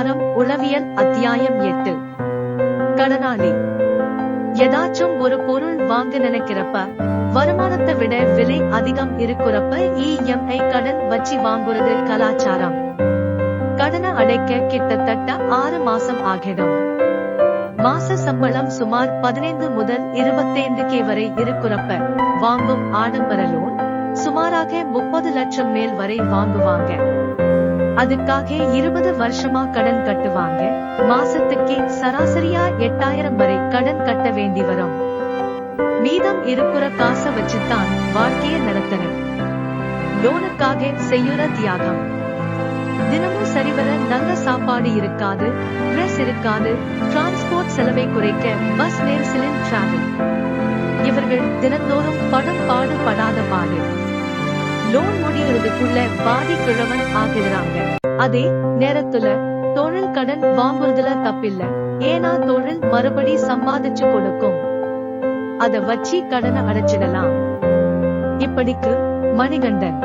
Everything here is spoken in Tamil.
கலாச்சாரம் உளவியல் அத்தியாயம் 8. கடனாளி. ஏதாச்சும் ஒரு பொருள் வாங்க நினைக்கிறப்ப வருமானத்தை விட விலை அதிகம் இருக்கிறப்ப இஎம்ஐ கடன் வச்சு வாங்குறது கலாச்சாரம். கடனை அடைக்க கிட்டத்தட்ட 6 மாசம் ஆகிடும். மாச சம்பளம் சுமார் 15 முதல் 25K வரை இருக்கிறப்ப வாங்கும் ஆடம்பர லோன் சுமாராக 30 லட்சம் மேல் வரை வாங்குவாங்க. அதுக்காக 20 வருஷமா கடன் கட்டுவாங்க. மாசத்துக்கே சராசரியா 8000 வரை கடன் கட்ட வேண்டி வரும். மீதம் இருக்கிற காசை வச்சுதான் வாழ்க்கைய நடத்தணும். லோனுக்காக செய்யுற தியாகம். தினமும் சரிவர நல்ல சாப்பாடு இருக்காது, ட்ரெஸ் இருக்காது, டிரான்ஸ்போர்ட் செலவை குறைக்க பஸ் நெரிசலில் டிராவல். இவர்கள் தினந்தோறும் பாடுபடாத பாடு. லோன் முடிகிறதுக்குள்ள பாதி கிழவன் ஆகிடுறாங்க. அதே நேரத்துல தொழில் கடன் வாங்குறதுல தப்பில்ல. ஏன்னா தொழில் மறுபடி சம்பாதிச்சு கொடுக்கும். அத வச்சு கடனை அடைச்சிடலாம். இப்படிக்கு மணிகண்டன்.